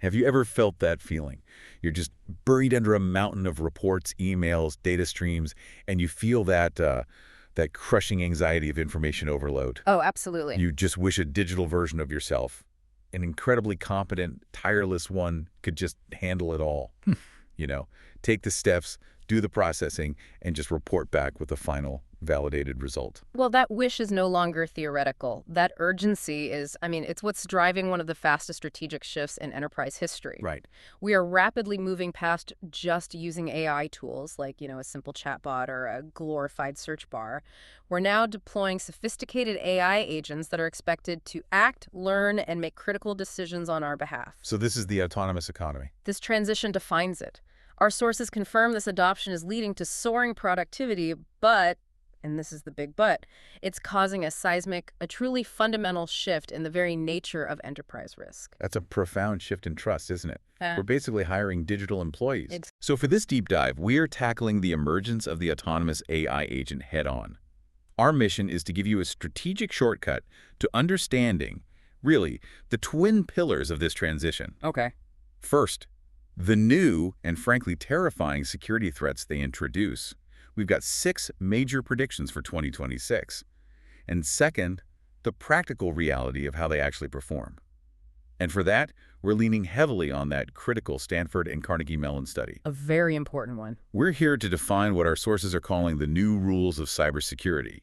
Have you ever felt that feeling? You're just buried under a mountain of reports, emails, data streams, and you feel that crushing anxiety of information overload. Oh, absolutely. You just wish a digital version of yourself, an incredibly competent, tireless one, could just handle it all. You know, take the steps, do the processing, and just report back with the final validated result. Well, that wish is no longer theoretical. That urgency is, it's what's driving one of the fastest strategic shifts in enterprise history. Right. We are rapidly moving past just using AI tools like, a simple chatbot or a glorified search bar. We're now deploying sophisticated AI agents that are expected to act, learn, and make critical decisions on our behalf. So this is the autonomous economy. This transition defines it. Our sources confirm this adoption is leading to soaring productivity, but, and this is the big but, it's causing a truly fundamental shift in the very nature of enterprise risk. That's a profound shift in trust, isn't it? Uh, We're basically hiring digital employees. It's- So for this deep dive, we're tackling the emergence of the autonomous AI agent head-on. Our mission is to give you a strategic shortcut to understanding, really, the twin pillars of this transition. Okay. First, the new and frankly terrifying security threats they introduce. We've got 6 major predictions for 2026. And second, the practical reality of how they actually perform. And for that, we're leaning heavily on that critical Stanford and Carnegie Mellon study. A very important one. We're here to define what our sources are calling the new rules of cybersecurity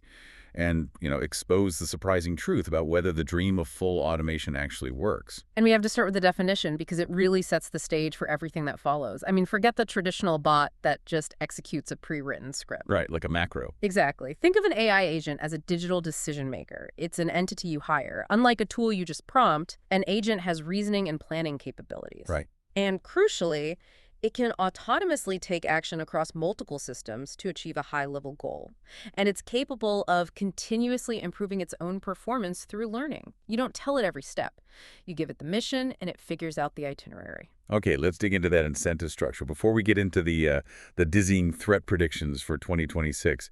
and, expose the surprising truth about whether the dream of full automation actually works. And we have to start with the definition because it really sets the stage for everything that follows. Forget the traditional bot that just executes a pre-written script. Right, like a macro. Exactly. Think of an AI agent as a digital decision maker. It's an entity you hire. Unlike a tool you just prompt, an agent has reasoning and planning capabilities. Right. And crucially, it can autonomously take action across multiple systems to achieve a high-level goal. And it's capable of continuously improving its own performance through learning. You don't tell it every step. You give it the mission, and it figures out the itinerary. Okay, let's dig into that incentive structure. Before we get into the dizzying threat predictions for 2026,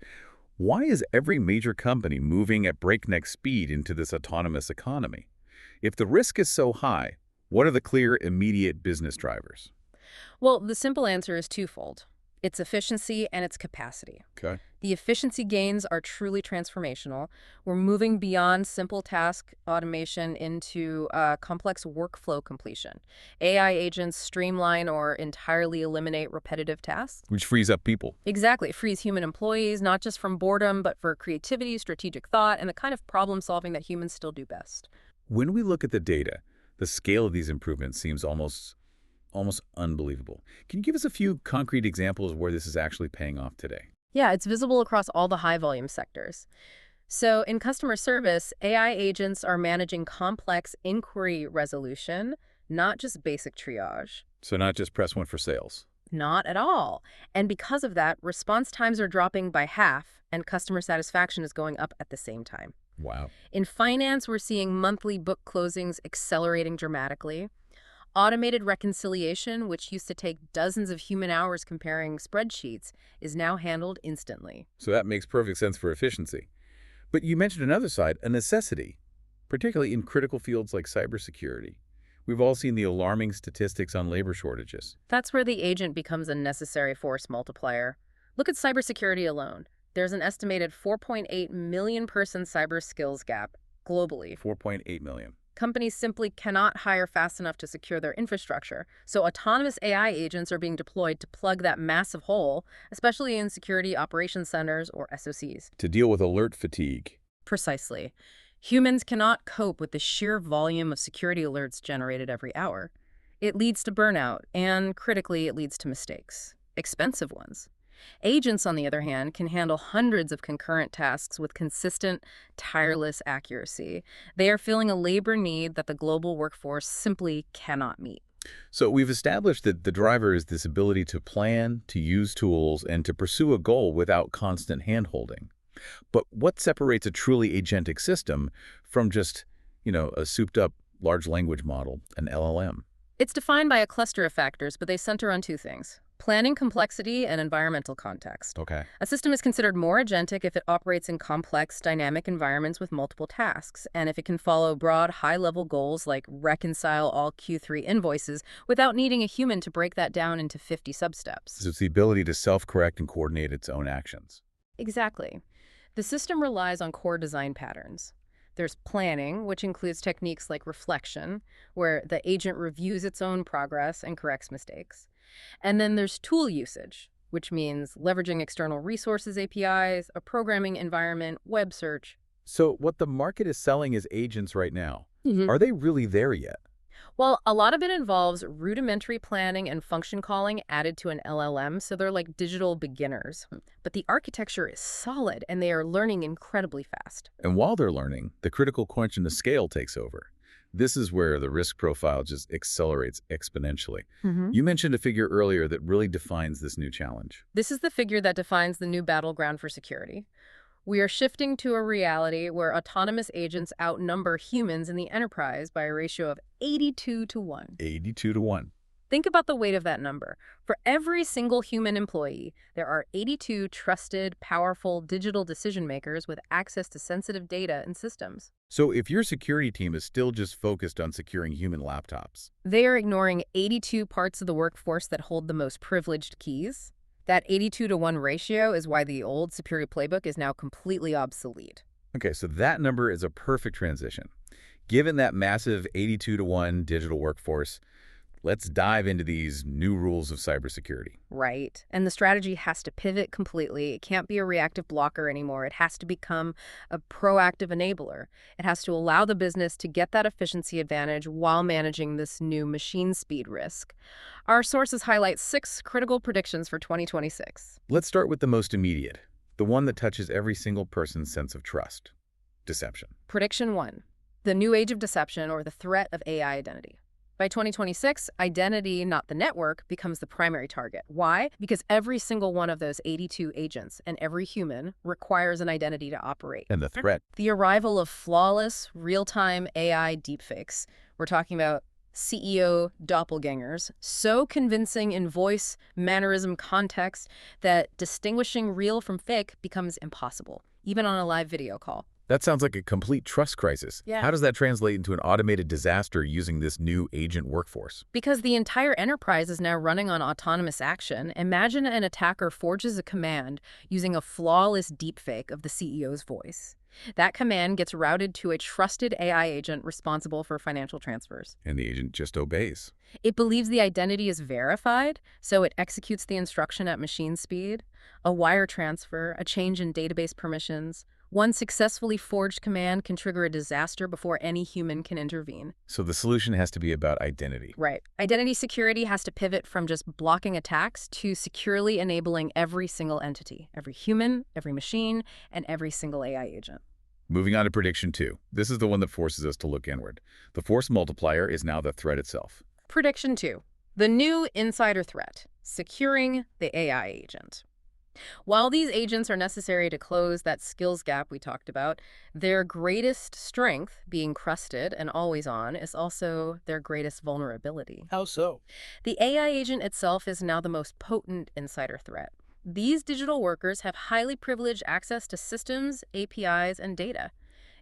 why is every major company moving at breakneck speed into this autonomous economy? If the risk is so high, what are the clear, immediate business drivers? Well, the simple answer is twofold. Its efficiency and its capacity. Okay. The efficiency gains are truly transformational. We're moving beyond simple task automation into complex workflow completion. AI agents streamline or entirely eliminate repetitive tasks. Which frees up people. Exactly. It frees human employees, not just from boredom, but for creativity, strategic thought, and the kind of problem solving that humans still do best. When we look at the data, the scale of these improvements seems almost unbelievable. Can you give us a few concrete examples of where this is actually paying off today? Yeah, it's visible across all the high-volume sectors. So in customer service, AI agents are managing complex inquiry resolution, not just basic triage. So not just press 1 for sales. Not at all. And because of that, response times are dropping by half, and customer satisfaction is going up at the same time. Wow. In finance, we're seeing monthly book closings accelerating dramatically. Automated reconciliation, which used to take dozens of human hours comparing spreadsheets, is now handled instantly. So that makes perfect sense for efficiency. But you mentioned another side, a necessity, particularly in critical fields like cybersecurity. We've all seen the alarming statistics on labor shortages. That's where the agent becomes a necessary force multiplier. Look at cybersecurity alone. There's an estimated 4.8 million person cyber skills gap globally. 4.8 million. Companies simply cannot hire fast enough to secure their infrastructure, so autonomous AI agents are being deployed to plug that massive hole, especially in security operations centers or SOCs. To deal with alert fatigue. Precisely. Humans cannot cope with the sheer volume of security alerts generated every hour. It leads to burnout, and critically, it leads to mistakes. Expensive ones. Agents, on the other hand, can handle hundreds of concurrent tasks with consistent, tireless accuracy. They are filling a labor need that the global workforce simply cannot meet. So we've established that the driver is this ability to plan, to use tools, and to pursue a goal without constant hand-holding. But what separates a truly agentic system from just, a souped-up large language model, an LLM? It's defined by a cluster of factors, but they center on two things: Planning complexity and environmental context. Okay. A system is considered more agentic if it operates in complex, dynamic environments with multiple tasks, and if it can follow broad, high-level goals like reconcile all Q3 invoices without needing a human to break that down into 50 substeps. So it's the ability to self-correct and coordinate its own actions. Exactly. The system relies on core design patterns. There's planning, which includes techniques like reflection, where the agent reviews its own progress and corrects mistakes. And then there's tool usage, which means leveraging external resources APIs, a programming environment, web search. So what the market is selling as agents right now, Mhm. are they really there yet? Well, a lot of it involves rudimentary planning and function calling added to an LLM, so they're like digital beginners. But the architecture is solid, and they are learning incredibly fast. And while they're learning, the critical question to scale takes over. This is where the risk profile just accelerates exponentially. Mhm. You mentioned a figure earlier that really defines this new challenge. This is the figure that defines the new battleground for security. We are shifting to a reality where autonomous agents outnumber humans in the enterprise by a ratio of 82 to 1. 82 to 1. Think about the weight of that number. For every single human employee, there are 82 trusted, powerful digital decision makers with access to sensitive data and systems. So if your security team is still just focused on securing human laptops, They are ignoring 82 parts of the workforce that hold the most privileged keys. That 82 to 1 ratio is why the old security playbook is now completely obsolete. okay, so that number is a perfect transition. Given that massive 82 to 1 digital workforce, let's dive into these new rules of cybersecurity. Right. And the strategy has to pivot completely. It can't be a reactive blocker anymore. It has to become a proactive enabler. It has to allow the business to get that efficiency advantage while managing this new machine speed risk. Our sources highlight 6 critical predictions for 2026. Let's start with the most immediate, the one that touches every single person's sense of trust: deception. Prediction 1. The new age of deception, or the threat of AI identity. By 2026, identity, not the network, becomes the primary target. Why? Because every single one of those 82 agents and every human requires an identity to operate. And the threat. The arrival of flawless, real-time AI deepfakes. We're talking about CEO doppelgangers, so convincing in voice, mannerism, context, that distinguishing real from fake becomes impossible, even on a live video call. That sounds like a complete trust crisis. Yeah. How does that translate into an automated disaster using this new agent workforce? Because the entire enterprise is now running on autonomous action, imagine an attacker forges a command using a flawless deepfake of the CEO's voice. That command gets routed to a trusted AI agent responsible for financial transfers. And the agent just obeys. It believes the identity is verified, so it executes the instruction at machine speed. A wire transfer, a change in database permissions. One successfully forged command can trigger a disaster before any human can intervene. So the solution has to be about identity. Right. Identity security has to pivot from just blocking attacks to securely enabling every single entity, every human, every machine, and every single AI agent. Moving on to prediction 2. This is the one that forces us to look inward. The force multiplier is now the threat itself. Prediction 2. The new insider threat, securing the AI agent. While these agents are necessary to close that skills gap we talked about, their greatest strength, being crusted and always on, is also their greatest vulnerability. How so? The AI agent itself is now the most potent insider threat. These digital workers have highly privileged access to systems, APIs, and data.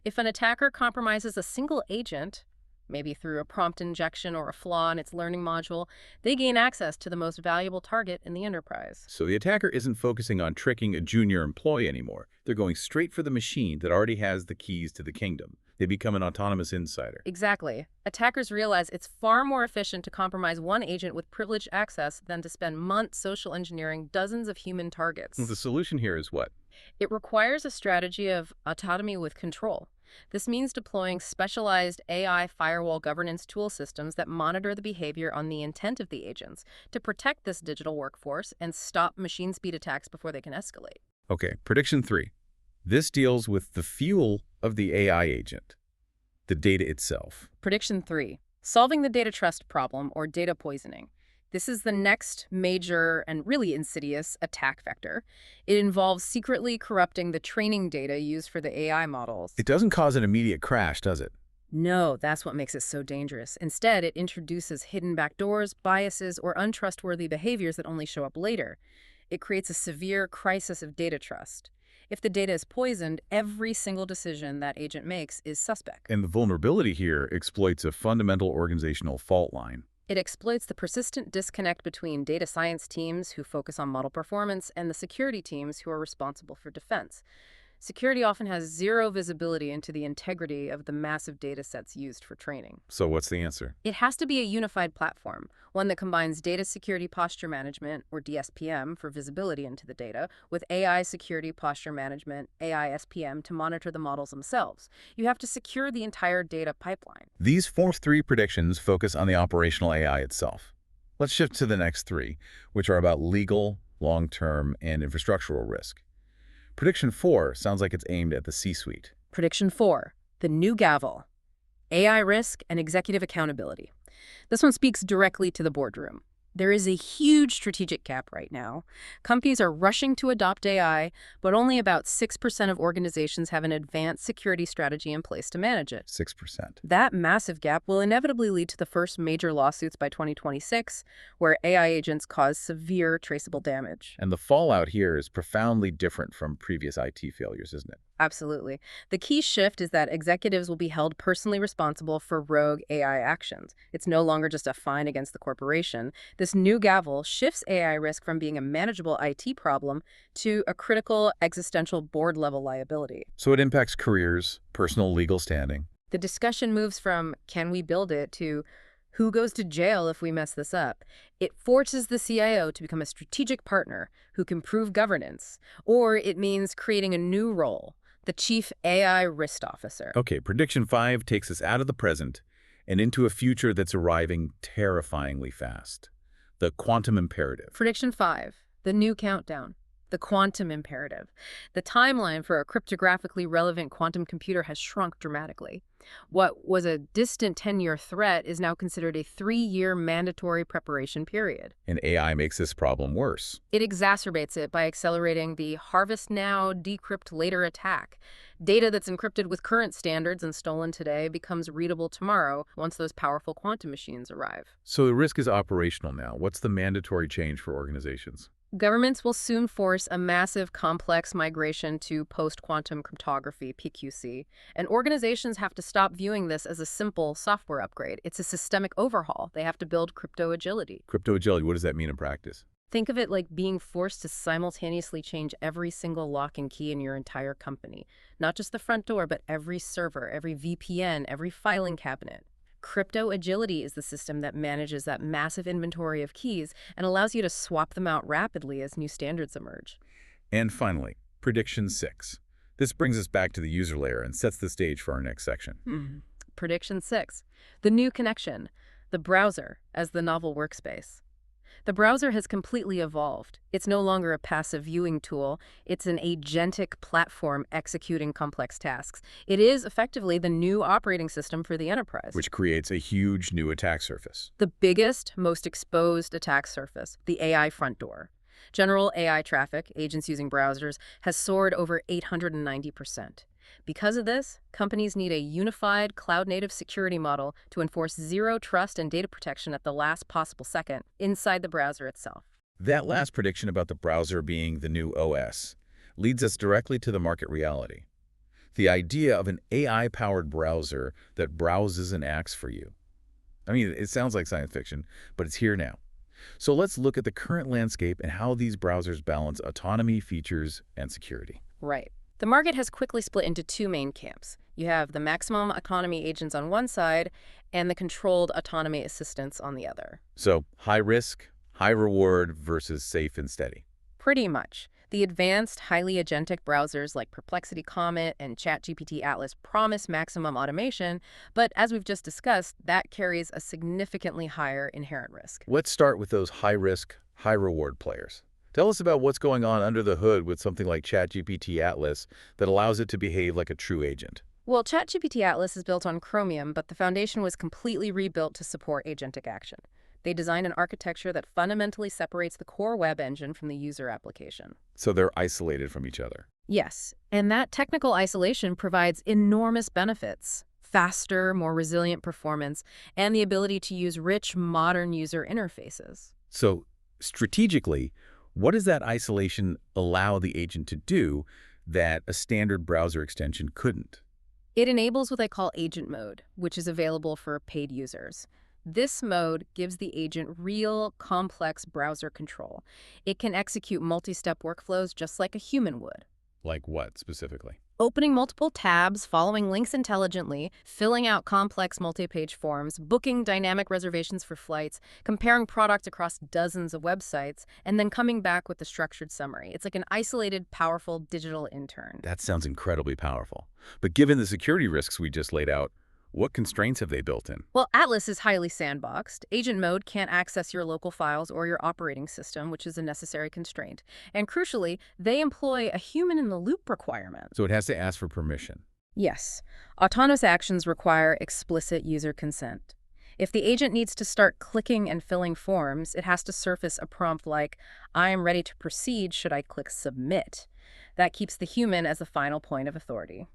If an attacker compromises a single agent, maybe through a prompt injection or a flaw in its learning module, they gain access to the most valuable target in the enterprise. So the attacker isn't focusing on tricking a junior employee anymore. They're going straight for the machine that already has the keys to the kingdom. They become an autonomous insider. Exactly. Attackers realize it's far more efficient to compromise one agent with privileged access than to spend months social engineering dozens of human targets. The solution here is what? It requires a strategy of autonomy with control. This means deploying specialized AI firewall governance tool systems that monitor the behavior on the intent of the agents to protect this digital workforce and stop machine speed attacks before they can escalate. Okay, prediction 3. This deals with the fuel of the AI agent, the data itself. Prediction 3. Solving the data trust problem, or data poisoning. This is the next major and really insidious attack vector. It involves secretly corrupting the training data used for the AI models. It doesn't cause an immediate crash, does it? No, that's what makes it so dangerous. Instead, it introduces hidden backdoors, biases, or untrustworthy behaviors that only show up later. It creates a severe crisis of data trust. If the data is poisoned, every single decision that agent makes is suspect. And the vulnerability here exploits a fundamental organizational fault line. It exploits the persistent disconnect between data science teams who focus on model performance and the security teams who are responsible for defense. Security often has zero visibility into the integrity of the massive data sets used for training. So what's the answer? It has to be a unified platform, one that combines data security posture management, or DSPM, for visibility into the data, with AI security posture management, AI-SPM, to monitor the models themselves. You have to secure the entire data pipeline. These first three predictions focus on the operational AI itself. Let's shift to the next three, which are about legal, long-term, and infrastructural risk. Prediction 4 sounds like it's aimed at the C-suite. Prediction 4, the new gavel: AI risk and executive accountability. This one speaks directly to the boardroom. There is a huge strategic gap right now. Companies are rushing to adopt AI, but only about 6% of organizations have an advanced security strategy in place to manage it. 6%. That massive gap will inevitably lead to the first major lawsuits by 2026, where AI agents cause severe traceable damage. And the fallout here is profoundly different from previous IT failures, isn't it? Absolutely. The key shift is that executives will be held personally responsible for rogue AI actions. It's no longer just a fine against the corporation. This new gavel shifts AI risk from being a manageable IT problem to a critical existential board-level liability. So it impacts careers, personal legal standing. The discussion moves from "can we build it" to "who goes to jail if we mess this up?" It forces the CIO to become a strategic partner who can prove governance, or it means creating a new role: the Chief AI Risk Officer. Okay, prediction 5 takes us out of the present and into a future that's arriving terrifyingly fast. The quantum imperative. Prediction 5, the new countdown: the quantum imperative. The timeline for a cryptographically relevant quantum computer has shrunk dramatically. What was a distant 10-year threat is now considered a 3-year mandatory preparation period. And AI makes this problem worse. It exacerbates it by accelerating the harvest now, decrypt later attack. Data that's encrypted with current standards and stolen today becomes readable tomorrow once those powerful quantum machines arrive. So the risk is operational now. What's the mandatory change for organizations? Governments will soon force a massive, complex migration to post-quantum cryptography, PQC, and organizations have to stop viewing this as a simple software upgrade. It's a systemic overhaul. They have to build crypto agility. Crypto agility, what does that mean in practice? Think of it like being forced to simultaneously change every single lock and key in your entire company. Not just the front door, but every server, every VPN, every filing cabinet. Crypto agility is the system that manages that massive inventory of keys and allows you to swap them out rapidly as new standards emerge. And finally, prediction 6. This brings us back to the user layer and sets the stage for our next section. Prediction 6, the new connection: the browser as the novel workspace. The browser has completely evolved. It's no longer a passive viewing tool. It's an agentic platform executing complex tasks. It is effectively the new operating system for the enterprise. Which creates a huge new attack surface. The biggest, most exposed attack surface: the AI front door. General AI traffic, agents using browsers, has soared over 890%. Because of this, companies need a unified, cloud-native security model to enforce zero trust and data protection at the last possible second inside the browser itself. That last prediction about the browser being the new OS leads us directly to the market reality. The idea of an AI-powered browser that browses and acts for you. I mean, it sounds like science fiction, but it's here now. So let's look at the current landscape and how these browsers balance autonomy, features, and security. Right. The market has quickly split into two main camps. You have the maximum autonomy agents on one side and the controlled autonomy assistants on the other. So high risk, high reward versus safe and steady. Pretty much. The advanced, highly agentic browsers like Perplexity Comet and ChatGPT Atlas promise maximum automation, but as we've just discussed, that carries a significantly higher inherent risk. Let's start with those high risk, high reward players. Tell us about what's going on under the hood with something like ChatGPT Atlas that allows it to behave like a true agent. Well, ChatGPT Atlas is built on Chromium, but the foundation was completely rebuilt to support agentic action. They designed an architecture that fundamentally separates the core web engine from the user application. So they're isolated from each other. Yes, and that technical isolation provides enormous benefits. faster, more resilient performance, and the ability to use rich, modern user interfaces. So strategically, what does that isolation allow the agent to do that a standard browser extension couldn't? It enables what they call agent mode, which is available for paid users. This mode gives the agent real, complex browser control. It can execute multi-step workflows just like a human would. Like what specifically? Opening multiple tabs, following links intelligently, filling out complex multi-page forms, booking dynamic reservations for flights, comparing products across dozens of websites, and then coming back with a structured summary. It's like an isolated, powerful digital intern. That sounds incredibly powerful. But given the security risks we just laid out, what constraints have they built in? Well, Atlas is highly sandboxed. Agent mode can't access your local files or your operating system, which is a necessary constraint. And crucially, they employ a human-in-the-loop requirement. So it has to ask for permission. Yes, autonomous actions require explicit user consent. If the agent needs to start clicking and filling forms, it has to surface a prompt like, "I am ready to proceed, should I click submit?" That keeps the human as the final point of authority.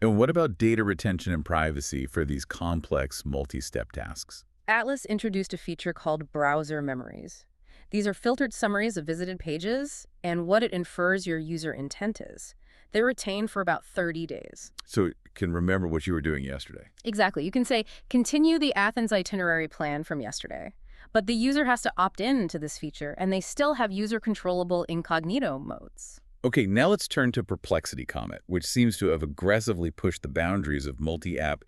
And what about data retention and privacy for these complex multi-step tasks? Atlas introduced a feature called browser memories. These are filtered summaries of visited pages and what it infers your user intent is. They're retained for about 30 days. So it can remember what you were doing yesterday. Exactly. You can say, continue the Athens itinerary plan from yesterday. But the user has to opt in to this feature, and they still have user-controllable incognito modes. Okay, now let's turn to Perplexity Comet, which seems to have aggressively pushed the boundaries of multi-app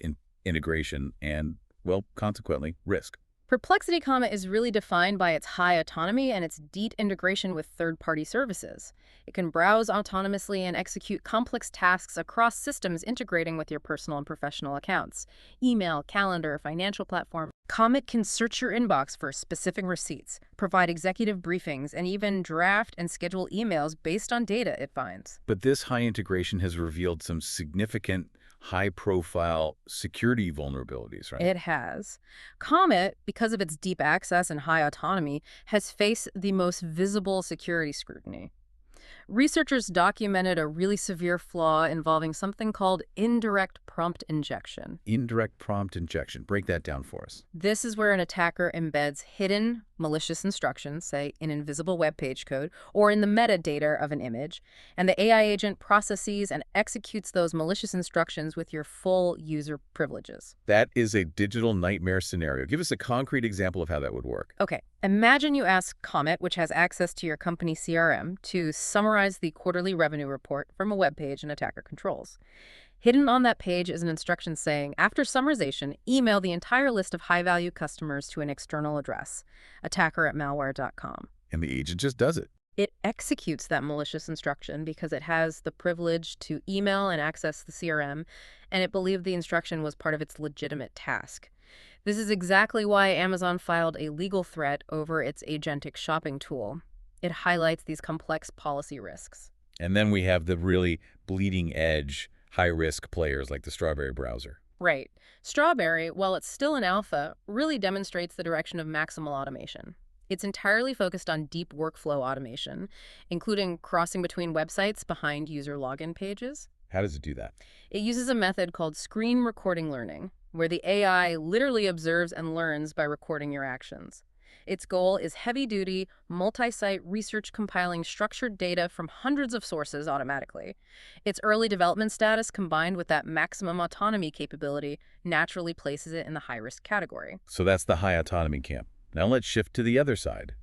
integration and, well, consequently, risk. Perplexity Comet is really defined by its high autonomy and its deep integration with third-party services. It can browse autonomously and execute complex tasks across systems integrating with your personal and professional accounts. Email, calendar, financial platform. Comet can search your inbox for specific receipts, provide executive briefings, and even draft and schedule emails based on data it finds. But this high integration has revealed some significant high-profile security vulnerabilities, right? It has. Comet, because of its deep access and high autonomy, has faced the most visible security scrutiny. Researchers documented a really severe flaw involving something called indirect prompt injection. Indirect prompt injection. Break that down for us. This is where an attacker embeds hidden, malicious instructions, say in invisible web page code, or in the metadata of an image, and the AI agent processes and executes those malicious instructions with your full user privileges. That is a digital nightmare scenario. Give us a concrete example of how that would work. Okay, imagine you ask Comet, which has access to your company CRM, to summarize the quarterly revenue report from a web page an attacker controls. Hidden on that page is an instruction saying, after summarization, email the entire list of high-value customers to an external address, attacker@malware.com. And the agent just does it. It executes that malicious instruction because it has the privilege to email and access the CRM, and it believed the instruction was part of its legitimate task. This is exactly why Amazon filed a legal threat over its agentic shopping tool. It highlights these complex policy risks. And then we have the really bleeding edge, high-risk players like the Strawberry browser. Right. Strawberry, while it's still in alpha, really demonstrates the direction of maximal automation. It's entirely focused on deep workflow automation, including crossing between websites behind user login pages. How does it do that? It uses a method called screen recording learning, where the AI literally observes and learns by recording your actions. Its goal is heavy-duty, multi-site research compiling structured data from hundreds of sources automatically. Its early development status combined with that maximum autonomy capability naturally places it in the high-risk category. So that's the high autonomy camp. Now let's shift to the other side.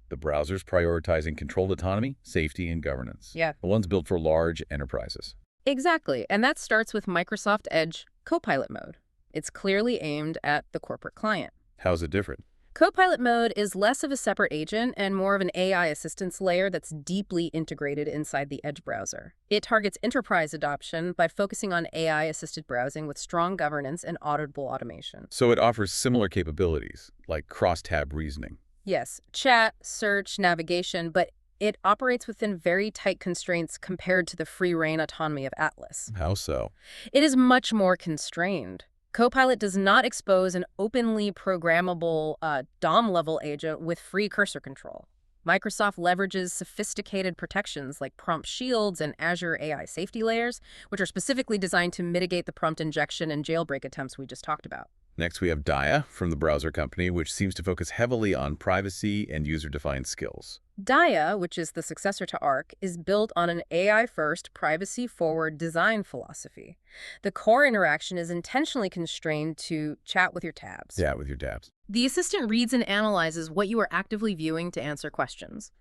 The browsers prioritizing controlled autonomy, safety, and governance. Yeah. The ones built for large enterprises. Exactly, and that starts with Microsoft Edge Copilot mode. It's clearly aimed at the corporate client. How's it different? Copilot mode is less of a separate agent and more of an AI assistance layer that's deeply integrated inside the Edge browser. It targets enterprise adoption by focusing on AI-assisted browsing with strong governance and auditable automation. So it offers similar capabilities, like cross-tab reasoning. Yes, chat, search, navigation, but it operates within very tight constraints compared to the free-rein autonomy of Atlas. How so? It is much more constrained. Copilot does not expose an openly programmable DOM-level agent with free cursor control. Microsoft leverages sophisticated protections like prompt shields and Azure AI safety layers, which are specifically designed to mitigate the prompt injection and jailbreak attempts we just talked about. Next, we have Dia from the browser company, which seems to focus heavily on privacy and user-defined skills. Dia, which is the successor to Arc, is built on an AI-first, privacy-forward design philosophy. The core interaction is intentionally constrained to chat with your tabs. Yeah, with your tabs. The assistant reads and analyzes what you are actively viewing to answer questions.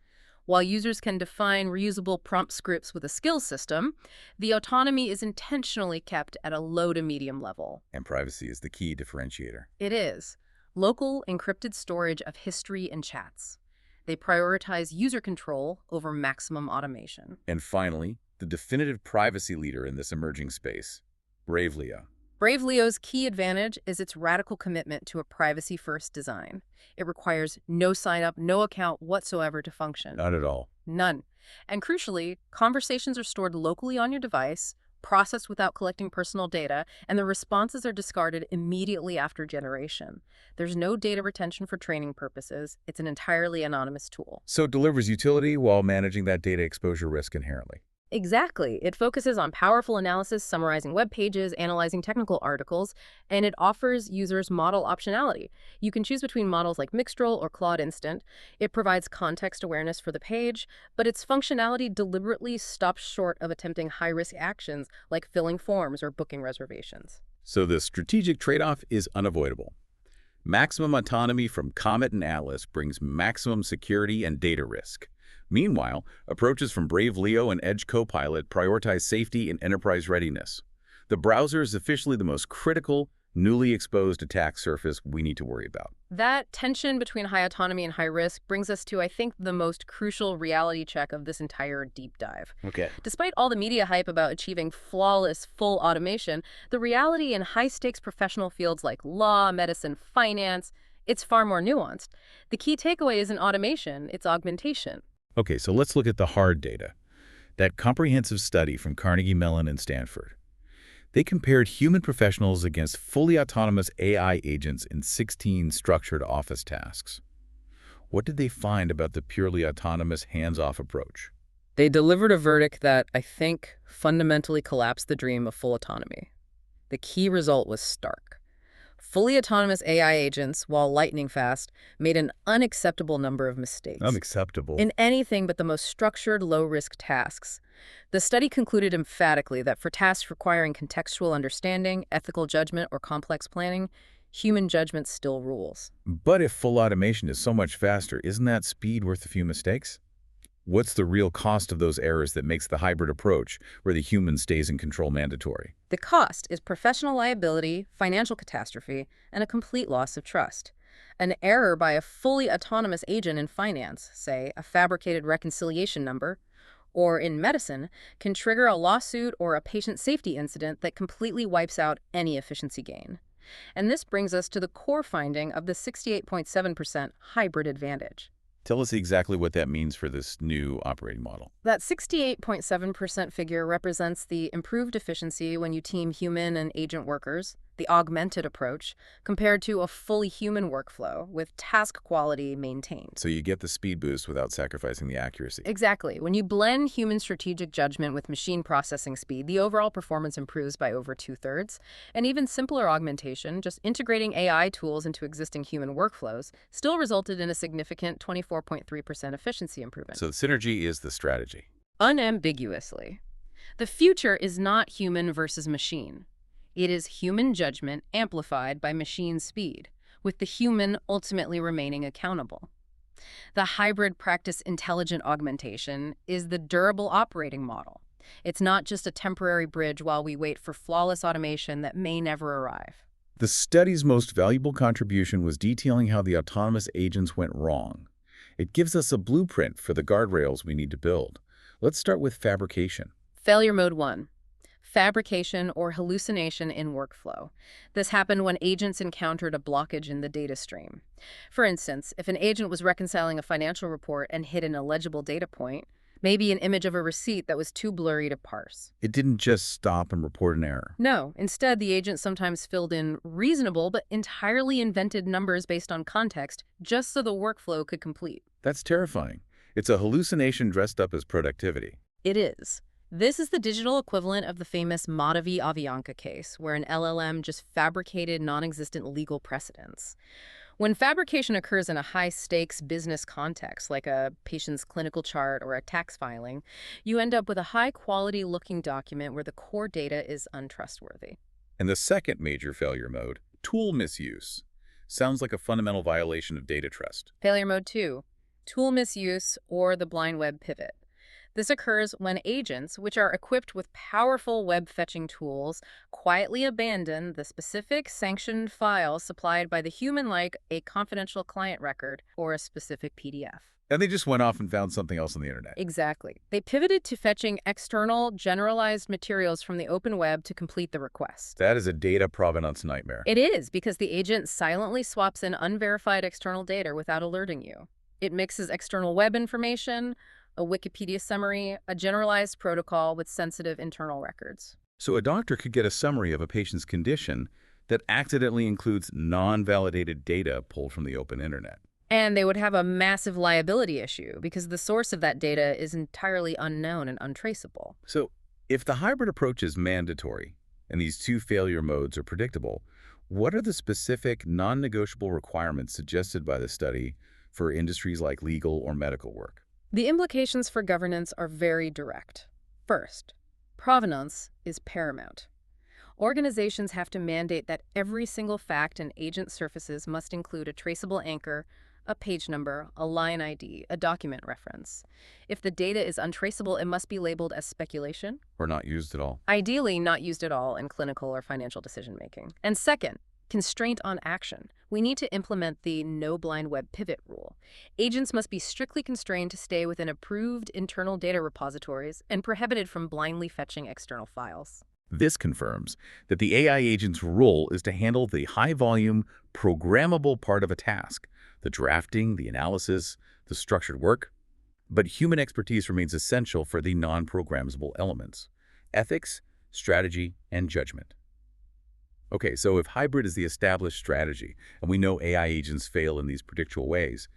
While users can define reusable prompt scripts with a skills system, the autonomy is intentionally kept at a low to medium level. And privacy is the key differentiator. It is local encrypted storage of history and chats. They prioritize user control over maximum automation. And finally, the definitive privacy leader in this emerging space, Bravely. Bravely's key advantage is its radical commitment to a privacy-first design. It requires no sign-up, no account whatsoever to function. Not at all. None. And crucially, conversations are stored locally on your device, processed without collecting personal data, and the responses are discarded immediately after generation. There's no data retention for training purposes. It's an entirely anonymous tool. So it delivers utility while managing that data exposure risk inherently. Exactly. It focuses on powerful analysis, summarizing web pages, analyzing technical articles, and it offers users model optionality. You can choose between models like Mixtral or Claude Instant. It provides context awareness for the page, but its functionality deliberately stops short of attempting high-risk actions like filling forms or booking reservations. So the strategic trade-off is unavoidable. Maximum autonomy from Comet and Atlas brings maximum security and data risk. Meanwhile, approaches from Brave Leo and Edge Copilot prioritize safety and enterprise readiness. The browser is officially the most critical, newly exposed attack surface we need to worry about. That tension between high autonomy and high risk brings us to, I think, the most crucial reality check of this entire deep dive. Okay. Despite all the media hype about achieving flawless, full automation, the reality in high-stakes professional fields like law, medicine, finance, it's far more nuanced. The key takeaway isn't automation, it's augmentation. Okay, so let's look at the hard data. That comprehensive study from Carnegie Mellon and Stanford. They compared human professionals against fully autonomous AI agents in 16 structured office tasks. What did they find about the purely autonomous hands-off approach? They delivered a verdict that, I think, fundamentally collapsed the dream of full autonomy. The key result was stark. Fully autonomous AI agents, while lightning fast, made an unacceptable number of mistakes. Unacceptable. In anything but the most structured, low-risk tasks. The study concluded emphatically that for tasks requiring contextual understanding, ethical judgment, or complex planning, human judgment still rules. But if full automation is so much faster, isn't that speed worth a few mistakes? What's the real cost of those errors that makes the hybrid approach, where the human stays in control, mandatory? The cost is professional liability, financial catastrophe, and a complete loss of trust. An error by a fully autonomous agent in finance, say a fabricated reconciliation number, or in medicine, can trigger a lawsuit or a patient safety incident that completely wipes out any efficiency gain. And this brings us to the core finding of the 68.7% hybrid advantage. Tell us exactly what that means for this new operating model. That 68.7% figure represents the improved efficiency when you team human and agent workers, the augmented approach, compared to a fully human workflow with task quality maintained. So you get the speed boost without sacrificing the accuracy. Exactly. When you blend human strategic judgment with machine processing speed, the overall performance improves by over 2/3. And even simpler augmentation, just integrating AI tools into existing human workflows, still resulted in a significant 24.3% efficiency improvement. So the synergy is the strategy. Unambiguously. The future is not human versus machine. It is human judgment amplified by machine speed, with the human ultimately remaining accountable. The hybrid practice intelligent augmentation is the durable operating model. It's not just a temporary bridge while we wait for flawless automation that may never arrive. The study's most valuable contribution was detailing how the autonomous agents went wrong. It gives us a blueprint for the guardrails we need to build. Let's start with fabrication. Failure mode 1. Fabrication or hallucination in workflow. This happened when agents encountered a blockage in the data stream. For instance, if an agent was reconciling a financial report and hit an illegible data point, maybe an image of a receipt that was too blurry to parse. It didn't just stop and report an error. No, instead the agent sometimes filled in reasonable but entirely invented numbers based on context just so the workflow could complete. That's terrifying. It's a hallucination dressed up as productivity. It is. This is the digital equivalent of the famous Mata v. Avianca case, where an LLM just fabricated non-existent legal precedents. When fabrication occurs in a high-stakes business context, like a patient's clinical chart or a tax filing, you end up with a high-quality looking document where the core data is untrustworthy. And the second major failure mode, tool misuse, sounds like a fundamental violation of data trust. Failure mode 2, tool misuse or the blind web pivot. This occurs when agents, which are equipped with powerful web fetching tools, quietly abandon the specific sanctioned file supplied by the human, like a confidential client record or a specific PDF. And they just went off and found something else on the internet. Exactly. They pivoted to fetching external, generalized materials from the open web to complete the request. That is a data provenance nightmare. It is, because the agent silently swaps in unverified external data without alerting you. It mixes external web information, a Wikipedia summary, a generalized protocol with sensitive internal records. So a doctor could get a summary of a patient's condition that accidentally includes non-validated data pulled from the open internet. And they would have a massive liability issue because the source of that data is entirely unknown and untraceable. So if the hybrid approach is mandatory and these two failure modes are predictable, what are the specific non-negotiable requirements suggested by the study for industries like legal or medical work? The implications for governance are very direct. First, provenance is paramount. Organizations have to mandate that every single fact an agent surfaces must include a traceable anchor, a page number, a line ID, a document reference. If the data is untraceable, it must be labeled as speculation. Or not used at all. Ideally, not used at all in clinical or financial decision-making. And second, constraint on action. We need to implement the no blind web pivot rule. Agents must be strictly constrained to stay within approved internal data repositories and prohibited from blindly fetching external files. This confirms that the AI agent's role is to handle the high-volume, programmable part of a task, the drafting, the analysis, the structured work. But human expertise remains essential for the non-programmable elements: ethics, strategy, and judgment. Okay, so if hybrid is the established strategy, and we know AI agents fail in these predictable ways,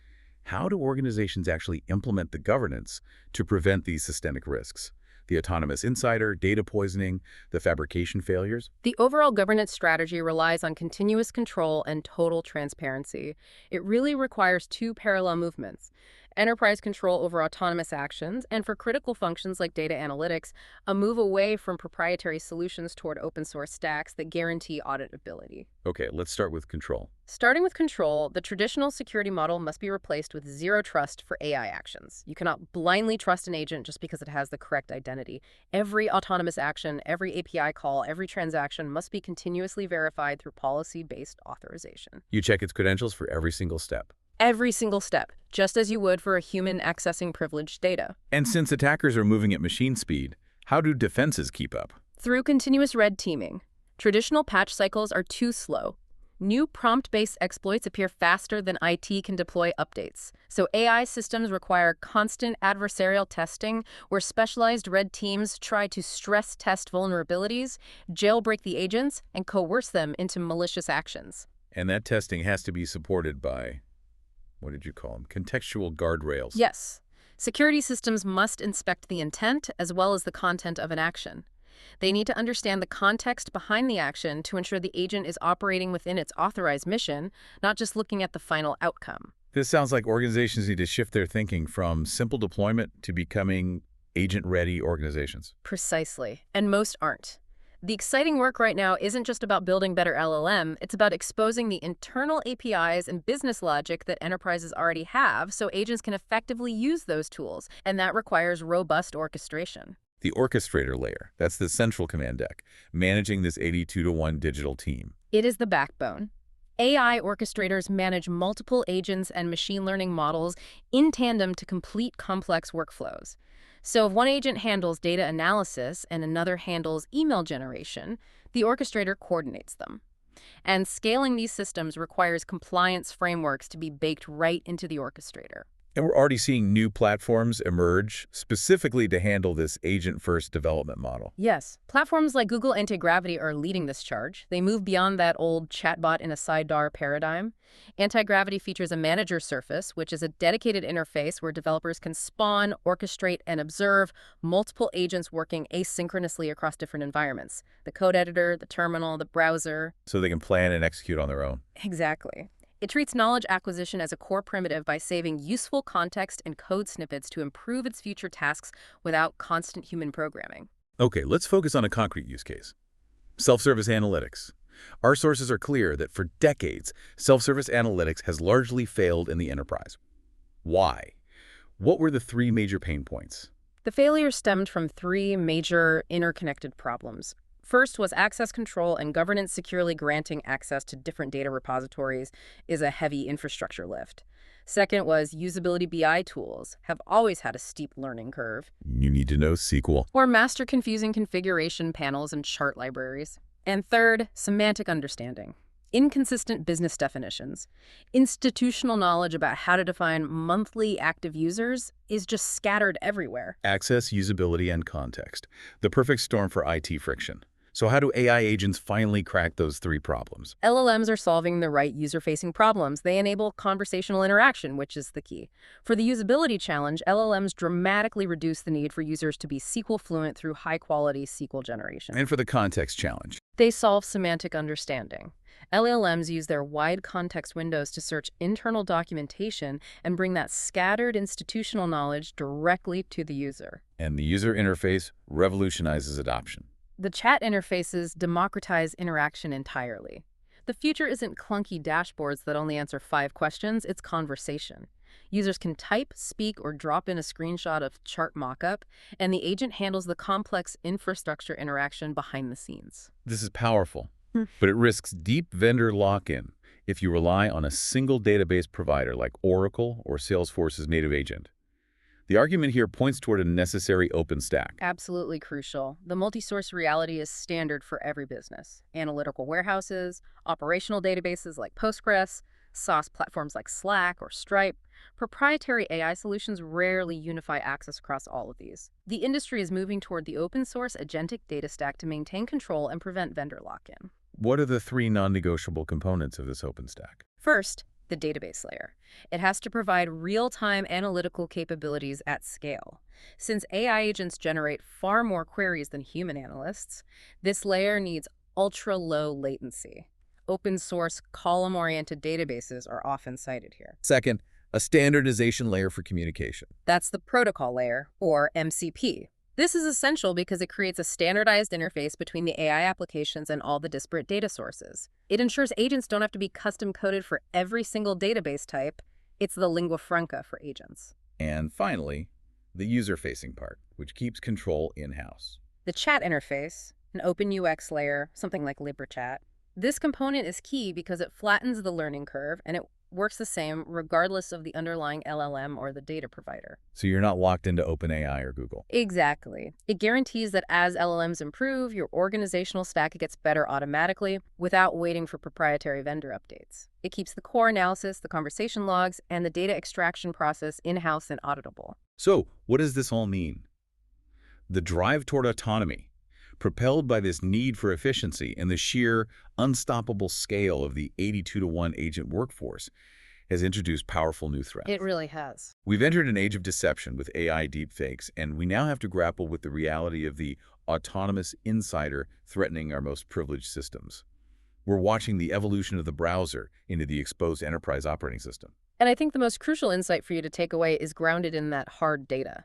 how do organizations actually implement the governance to prevent these systemic risks? The autonomous insider, data poisoning, the fabrication failures? The overall governance strategy relies on continuous control and total transparency. It really requires two parallel movements: enterprise control over autonomous actions, and for critical functions like data analytics, a move away from proprietary solutions toward open source stacks that guarantee auditability. Okay, let's start with control. Starting with control, the traditional security model must be replaced with zero trust for AI actions. You cannot blindly trust an agent just because it has the correct identity. Every autonomous action, every API call, every transaction must be continuously verified through policy-based authorization. You check its credentials for every single step. Every single step, just as you would for a human accessing privileged data. And since attackers are moving at machine speed, how do defenses keep up? Through continuous red teaming. Traditional patch cycles are too slow. New prompt-based exploits appear faster than IT can deploy updates. So AI systems require constant adversarial testing, where specialized red teams try to stress test vulnerabilities, jailbreak the agents, and coerce them into malicious actions. And that testing has to be supported by, what did you call them? Contextual guardrails. Yes. Security systems must inspect the intent as well as the content of an action. They need to understand the context behind the action to ensure the agent is operating within its authorized mission, not just looking at the final outcome. This sounds like organizations need to shift their thinking from simple deployment to becoming agent-ready organizations. Precisely. And most aren't. The exciting work right now isn't just about building better LLM, it's about exposing the internal APIs and business logic that enterprises already have so agents can effectively use those tools, and that requires robust orchestration. The orchestrator layer, that's the central command deck, managing this 82-to-1 digital team. It is the backbone. AI orchestrators manage multiple agents and machine learning models in tandem to complete complex workflows. So if one agent handles data analysis and another handles email generation, the orchestrator coordinates them. And scaling these systems requires compliance frameworks to be baked right into the orchestrator. And we're already seeing new platforms emerge specifically to handle this agent-first development model. Yes, platforms like Google Anti-Gravity are leading this charge. They move beyond that old chatbot in a sidecar paradigm. Anti-Gravity features a manager surface, which is a dedicated interface where developers can spawn, orchestrate, and observe multiple agents working asynchronously across different environments. The code editor, the terminal, the browser. So they can plan and execute on their own. Exactly. It treats knowledge acquisition as a core primitive by saving useful context and code snippets to improve its future tasks without constant human programming. Okay, let's focus on a concrete use case. Self-service analytics. Our sources are clear that for decades, self-service analytics has largely failed in the enterprise. Why? What were the three major pain points? The failure stemmed from three major interconnected problems. First was access control, and governance securely granting access to different data repositories is a heavy infrastructure lift. Second was usability BI tools have always had a steep learning curve. You need to know SQL. Or master confusing configuration panels and chart libraries. And third, semantic understanding. Inconsistent business definitions. Institutional knowledge about how to define monthly active users is just scattered everywhere. Access, usability, and context. The perfect storm for IT friction. So how do AI agents finally crack those three problems? LLMs are solving the right user-facing problems. They enable conversational interaction, which is the key. For the usability challenge, LLMs dramatically reduce the need for users to be SQL fluent through high-quality SQL generation. And for the context challenge? They solve semantic understanding. LLMs use their wide context windows to search internal documentation and bring that scattered institutional knowledge directly to the user. And the user interface revolutionizes adoption. The chat interfaces democratize interaction entirely. The future isn't clunky dashboards that only answer 5 questions, it's conversation. Users can type, speak, or drop in a screenshot of chart mockup, and the agent handles the complex infrastructure interaction behind the scenes. This is powerful, but it risks deep vendor lock-in if you rely on a single database provider like Oracle or Salesforce's native agent. The argument here points toward a necessary open stack. Absolutely crucial. The multi-source reality is standard for every business. Analytical warehouses, operational databases like Postgres, SaaS platforms like Slack or Stripe. Proprietary AI solutions rarely unify access across all of these. The industry is moving toward the open-source agentic data stack to maintain control and prevent vendor lock-in. What are the three non-negotiable components of this open stack? First, the database layer. It has to provide real-time analytical capabilities at scale. Since AI agents generate far more queries than human analysts, this layer needs ultra-low latency. Open-source, column-oriented databases are often cited here. Second, a standardization layer for communication. That's the protocol layer, or MCP. This is essential because it creates a standardized interface between the AI applications and all the disparate data sources. It ensures agents don't have to be custom-coded for every single database type. It's the lingua franca for agents. And finally, the user-facing part, which keeps control in-house. The chat interface, an open UX layer, something like LibreChat. This component is key because it flattens the learning curve and it works the same regardless of the underlying LLM or the data provider. So you're not locked into OpenAI or Google. Exactly. It guarantees that as LLMs improve, your organizational stack gets better automatically without waiting for proprietary vendor updates. It keeps the core analysis, the conversation logs, and the data extraction process in-house and auditable. So what does this all mean? The drive toward autonomy, propelled by this need for efficiency and the sheer, unstoppable scale of the 82-to-1 agent workforce, has introduced powerful new threats. It really has. We've entered an age of deception with AI deepfakes, and we now have to grapple with the reality of the autonomous insider threatening our most privileged systems. We're watching the evolution of the browser into the exposed enterprise operating system. And I think the most crucial insight for you to take away is grounded in that hard data.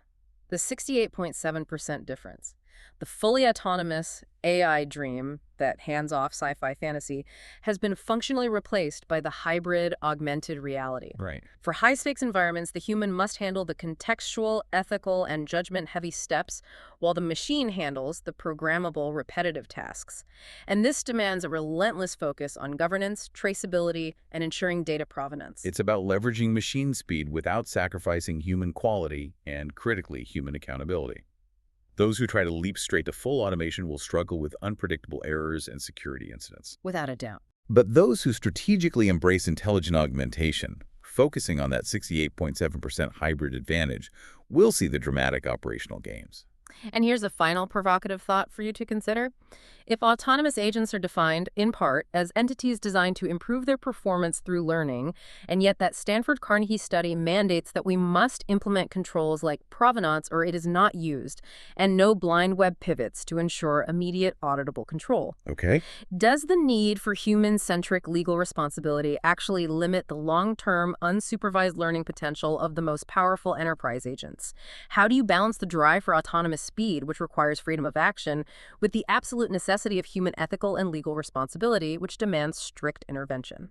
The 68.7% difference. The fully autonomous AI dream, that hands-off sci-fi fantasy, has been functionally replaced by the hybrid augmented reality. Right. For high-stakes environments, the human must handle the contextual, ethical, and judgment-heavy steps, while the machine handles the programmable, repetitive tasks. And this demands a relentless focus on governance, traceability, and ensuring data provenance. It's about leveraging machine speed without sacrificing human quality and, critically, human accountability. Those who try to leap straight to full automation will struggle with unpredictable errors and security incidents. Without a doubt. But those who strategically embrace intelligent augmentation focusing on that 68.7% hybrid advantage, we'll see the dramatic operational gains. And here's a final provocative thought for you to consider. If autonomous agents are defined, in part, as entities designed to improve their performance through learning, and yet that Stanford Carnegie study mandates that we must implement controls like provenance or it is not used, and no blind web pivots to ensure immediate auditable control. Okay? Does the need for human-centric legal responsibility actually limit the long-term, unsupervised learning potential of the most powerful enterprise agents? How do you balance the drive for autonomous speed, which requires freedom of action, with the absolute necessity of human ethical and legal responsibility, which demands strict intervention?